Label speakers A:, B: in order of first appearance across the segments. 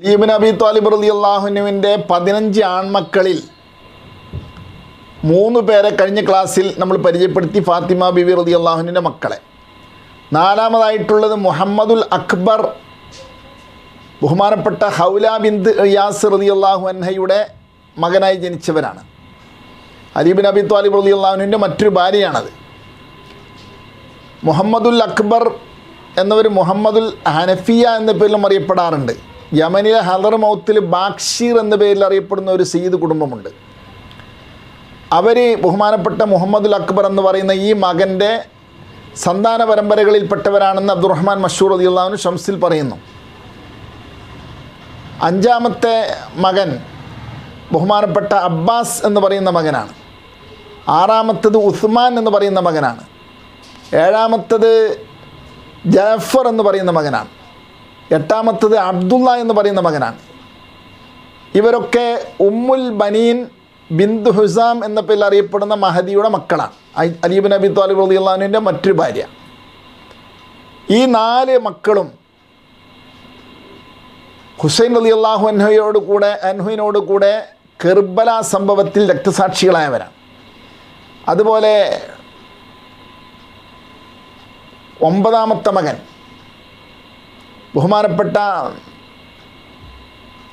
A: അലി ഇബ്നു അബീ ത്വാലിബ് റളിയല്ലാഹു അൻഹുവിൻ്റെ 15 ആൺമക്കളിൽ 3 പേരെ കഴിഞ്ഞ ക്ലാസ്സിൽ നമ്മൾ പരിചയപ്പെടുത്തി. ഫാത്തിമ ബിവി റളിയല്ലാഹു അൻഹയുടെ മക്കളെ. 4-മതായിട്ടുള്ളത് മുഹമ്മദുൽ അക്ബർ, ബഹുമാനപ്പെട്ട ഹൗല ബിന്ത് ഇയാസ് റളിയല്ലാഹു അൻഹയുടെ മകനായി ജനിച്ചവരാണ്. അലി ഇബ്നു അബീ ത്വാലിബ് റളിയല്ലാഹു അൻഹുവിൻ്റെ മറ്റൊരു ഭാര്യയാണത്. മുഹമ്മദുൽ അക്ബർ എന്നവർ മുഹമ്മദുൽ ഹനഫിയ എന്ന പേരിലും അറിയപ്പെടാറുണ്ട്. യമനിലെ ഹദർ മൗത്തിൽ ബാക്ഷീർ എന്ന പേരിൽ അറിയപ്പെടുന്ന ഒരു സയ്യിദ് കുടുംബമുണ്ട്. അവർ ബഹുമാനപ്പെട്ട മുഹമ്മദുൽ അക്ബർ എന്ന് പറയുന്ന ഈ മകൻ്റെ സന്താന പരമ്പരകളിൽപ്പെട്ടവരാണെന്ന് അബ്ദുറഹ്മാൻ മഷൂർ റളിയല്ലാഹു അൻഹു ഷംസിൽ പറയുന്നു. 5-മത്തെ മകൻ ബഹുമാനപ്പെട്ട അബ്ബാസ് എന്ന് പറയുന്ന മകനാണ്. 6-മത്തത് ഉസ്മാൻ എന്ന് പറയുന്ന മകനാണ്. 7-മത്തത് ജാഫർ എന്ന് പറയുന്ന മകനാണ്. 8-മത്തത് അബ്ദുള്ള എന്ന് പറയുന്ന മകനാണ്. ഇവരൊക്കെ ഉമ്മുൽ ബനീൻ ബിന്ത് ഹുസാം എന്ന പേരിൽ അറിയപ്പെടുന്ന മഹദിയുടെ മക്കളാണ്. അലി ഇബ്നു അബീ ത്വാലിബ് റളിയല്ലാഹു അൻഹുവിൻ്റെ മറ്റൊരു ഭാര്യ. ഈ 4 മക്കളും ഹുസൈൻ റളിയല്ലാഹു അൻഹുവിനോട് കൂടെ കർബല സംഭവത്തിൽ രക്തസാക്ഷികളായവരാണ്. അതുപോലെ 9-മത്തെ മകൻ ബഹുമാനപ്പെട്ട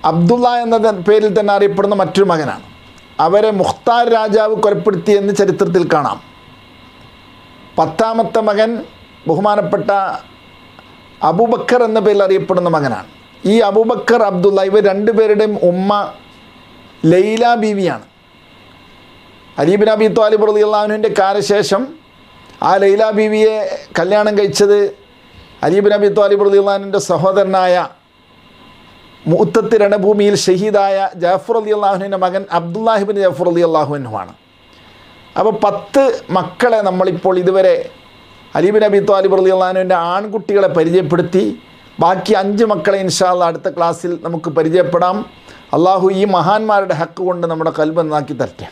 A: അബ്ദുള്ള എന്ന പേരിൽ തന്നെ അറിയപ്പെടുന്ന മറ്റൊരു മകനാണ്. അവരെ മുഖ്താർ രാജാവ് കൊലപ്പെടുത്തിയെന്ന് ചരിത്രത്തിൽ കാണാം. 10-മത്തെ മകൻ ബഹുമാനപ്പെട്ട അബൂബക്കർ എന്ന പേരിൽ അറിയപ്പെടുന്ന മകനാണ്. ഈ അബൂബക്കർ അബ്ദുള്ള ഇവർ 2 പേരുടെയും ഉമ്മ ലൈല ബീവിയാണ്. അലി ഇബ്നു അബീ ത്വാലിബ് റളിയല്ലാഹു അൻഹുവിൻ്റെ കാലശേഷം ആ ലൈല ബീവിയെ കല്യാണം കഴിച്ചത് അലി ഇബ്നു അബീ ത്വാലിബ് റളിയല്ലാഹു അൻഹുവിൻ്റെ സഹോദരനായ മുഅത്തത്ത് രണഭൂമിയിൽ ഷഹീദായ ജാഫർ റളിയല്ലാഹു അൻഹുവിൻ്റെ മകൻ അബ്ദുല്ലാഹി ഇബ്നു ജാഫർ റളിയല്ലാഹു അൻഹുവാണ്. അപ്പോൾ 10 മക്കളെ നമ്മളിപ്പോൾ ഇതുവരെ അലി ഇബ്നു അബീ ത്വാലിബ് റളിയല്ലാഹു അൻഹുവിൻ്റെ ആൺകുട്ടികളെ പരിചയപ്പെടുത്തി. ബാക്കി 5 മക്കളെ ഇൻഷാ അല്ലാഹ് അടുത്ത ക്ലാസ്സിൽ നമുക്ക് പരിചയപ്പെടാം. അള്ളാഹു ഈ മഹാന്മാരുടെ ഹക്ക് കൊണ്ട് നമ്മുടെ ഖൽബ് നന്നാക്കി തരട്ടെ.